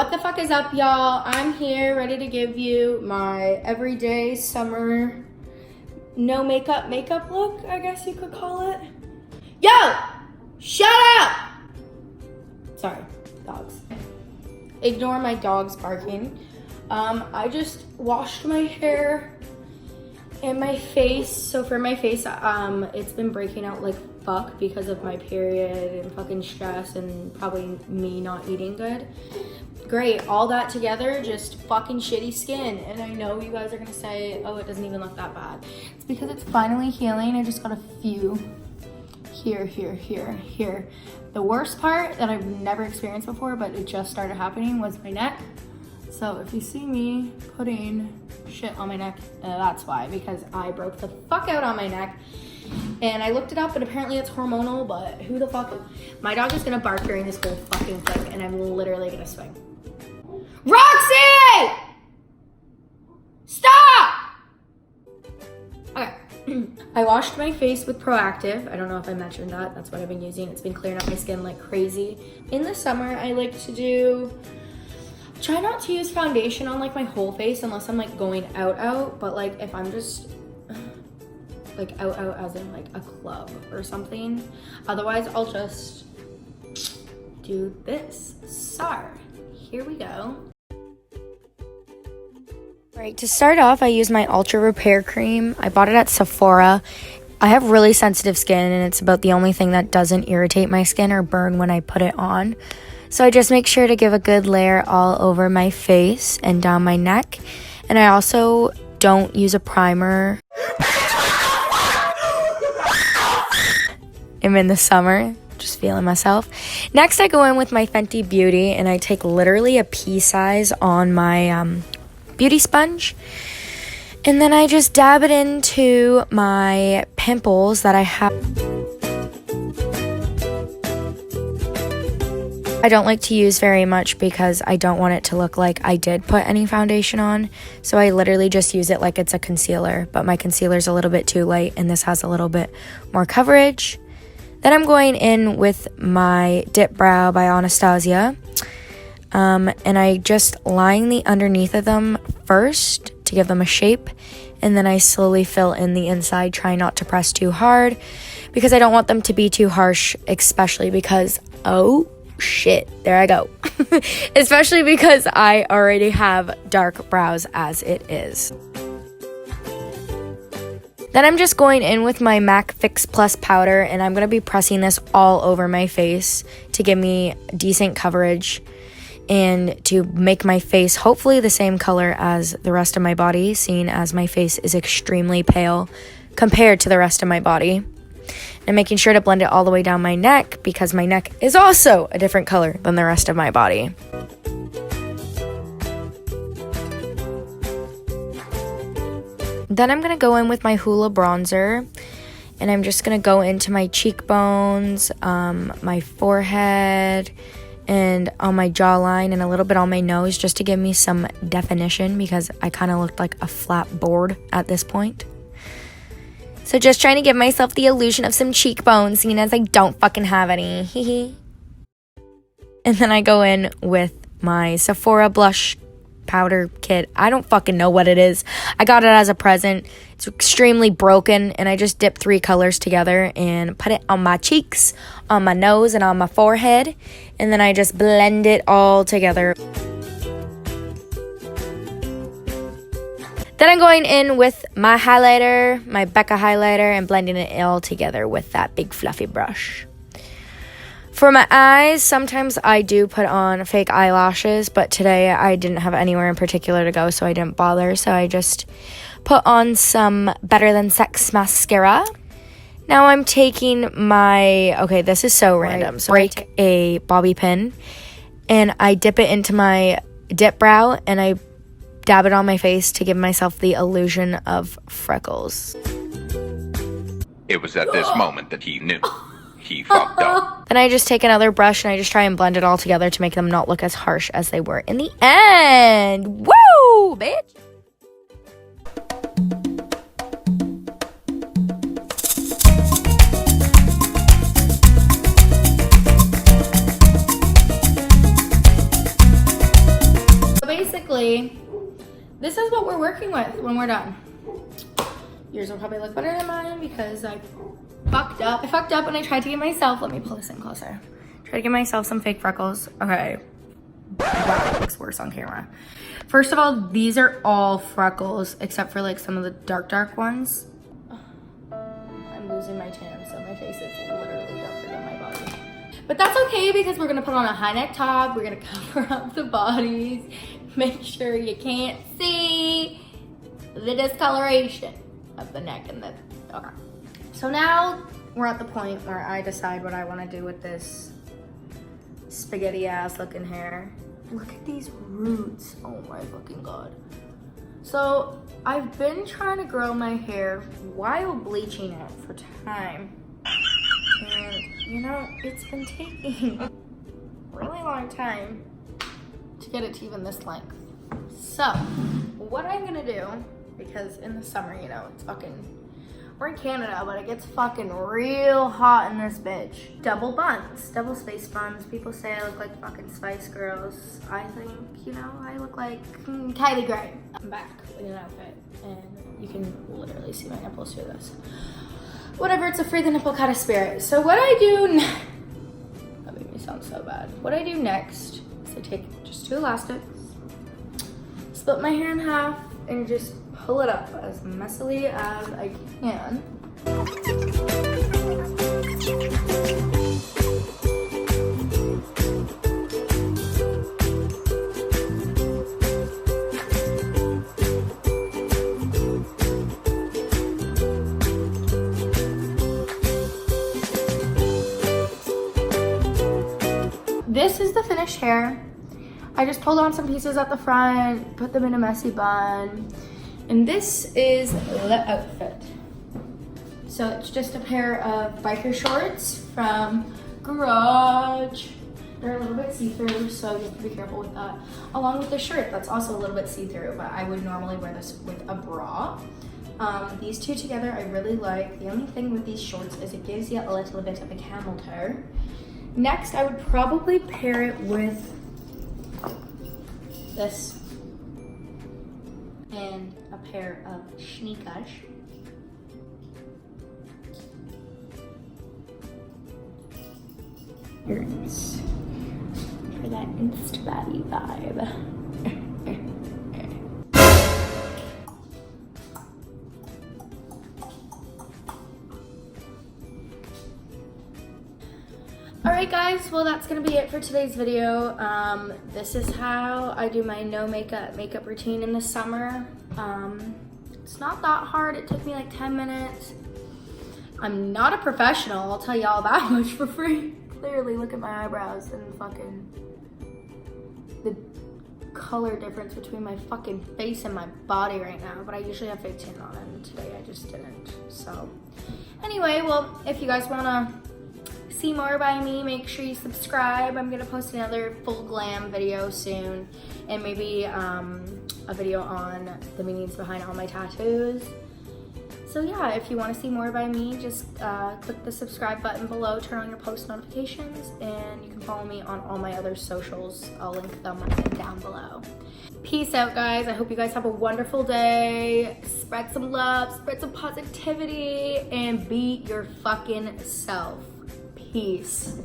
What the fuck is up, y'all? I'm here ready to give you my everyday summer no makeup look, I guess you could call it. Yo! Shut up! Sorry, dogs. Ignore my dogs barking. I just washed my hair and my face. So for my face, it's been breaking out like fuck because of my period and fucking stress and probably me not eating good. Great, all that together, just fucking shitty skin. And I know you guys are gonna say, oh, it doesn't even look that bad. It's because it's finally healing. I just got a few here. The worst part that I've never experienced before, but it just started happening, was my neck. So if you see me putting shit on my neck, that's why, because I broke the fuck out on my neck. And I looked it up, and apparently it's hormonal, but who the fuck? My dog is gonna bark during this whole fucking thing, and I'm literally gonna swing. Roxy! Stop! Okay. I washed my face with Proactive. I don't know if I mentioned that. That's what I've been using. It's been clearing up my skin like crazy. In the summer, I like to try not to use foundation on like my whole face unless I'm like going out, but like if I'm just like out as in like a club or something. Otherwise, I'll just do this. So, here we go. All right, to start off, I use my Ultra Repair Cream. I bought it at Sephora. I have really sensitive skin, and it's about the only thing that doesn't irritate my skin or burn when I put it on. So I just make sure to give a good layer all over my face and down my neck. And I also don't use a primer. I'm in the summer, just feeling myself. Next, I go in with my Fenty Beauty, and I take literally a pea size on my beauty sponge. And then I just dab it into my pimples that I have. I don't like to use very much because I don't want it to look like I did put any foundation on. So I literally just use it like it's a concealer, but my concealer's a little bit too light and this has a little bit more coverage. Then I'm going in with my Dip Brow by Anastasia. And I just line the underneath of them first to give them a shape. And then I slowly fill in the inside, try not to press too hard because I don't want them to be too harsh, especially because, oh shit, there I go. Especially because I already have dark brows as it is. Then I'm just going in with my MAC Fix Plus powder, and I'm going to be pressing this all over my face to give me decent coverage and to make my face hopefully the same color as the rest of my body, seeing as my face is extremely pale compared to the rest of my body. And making sure to blend it all the way down my neck because my neck is also a different color than the rest of my body. Then I'm going to go in with my Hoola bronzer, and I'm just going to go into my cheekbones, my forehead, and on my jawline and a little bit on my nose just to give me some definition because I kind of looked like a flat board at this point. So just trying to give myself the illusion of some cheekbones, seeing as I don't fucking have any. And then I go in with my Sephora blush powder kit. I don't fucking know what it is. I got it as a present. It's extremely broken, and I just dip 3 colors together and put it on my cheeks, on my nose, and on my forehead. And then I just blend it all together. Then I'm going in with my highlighter, my Becca highlighter, and blending it all together with that big fluffy brush. For my eyes, sometimes I do put on fake eyelashes, but today I didn't have anywhere in particular to go, so I didn't bother. So I just put on some Better Than Sex mascara. Now I'm taking my, okay, this is so random. So I break a bobby pin, and I dip it into my Dip Brow, and I dab it on my face to give myself the illusion of freckles. It was at this moment that he knew. He fucked up. Then I just take another brush and I just try and blend it all together to make them not look as harsh as they were in the end. Woo, bitch! essentially, this is what we're working with when we're done. Yours will probably look better than mine because I fucked up. I fucked up and I tried to give myself, let me pull this in closer. Tried to give myself some fake freckles. Okay. Wow, it looks worse on camera. First of all, these are all freckles except for like some of the dark ones. I'm losing my tan, so my face is literally darker than my body. But that's okay because we're gonna put on a high neck top. We're gonna cover up the bodies. Make sure you can't see the discoloration of the neck and the, okay. So now we're at the point where I decide what I wanna do with this spaghetti ass looking hair. Look at these roots, oh my fucking God. So I've been trying to grow my hair while bleaching it for time. And you know, it's been taking a really long time to get it to even this length. So what I'm gonna do, because in the summer, you know, it's fucking, we're in Canada, but it gets fucking real hot in this bitch. Double buns, double space buns. People say I look like fucking Spice Girls. I think, you know, I look like Kylie Gray. I'm back with an outfit, and you can literally see my nipples through this. Whatever, it's a free the nipple kind of spirit. So what I do, that made me sound so bad. What I do next is I take just 2 elastics, split my hair in half, and just pull it up as messily as I can. This is the finished hair. I just pulled on some pieces at the front, put them in a messy bun. And this is the outfit. So it's just a pair of biker shorts from Garage. They're a little bit see-through, so you have to be careful with that. Along with the shirt, that's also a little bit see-through, but I would normally wear this with a bra. These two together I really like. The only thing with these shorts is it gives you a little bit of a camel toe. Next, I would probably pair it with this and a pair of sneakers. Earrings for that Insta-body vibe. Alright guys, well that's gonna be it for today's video. This is how I do my no makeup routine in the summer. It's not that hard, it took me like 10 minutes. I'm not a professional, I'll tell y'all that much for free. Clearly, look at my eyebrows and fucking the color difference between my fucking face and my body right now. But I usually have fake tan on and today I just didn't. So anyway, well, if you guys wanna see more by me, make sure you subscribe. I'm gonna post another full glam video soon, and maybe a video on the meanings behind all my tattoos. So yeah, if you want to see more by me, just click the subscribe button below, turn on your post notifications, and you can follow me on all my other socials. I'll link them down below. Peace out, guys. I hope you guys have a wonderful day. Spread some love, spread some positivity, and be your fucking self. Peace.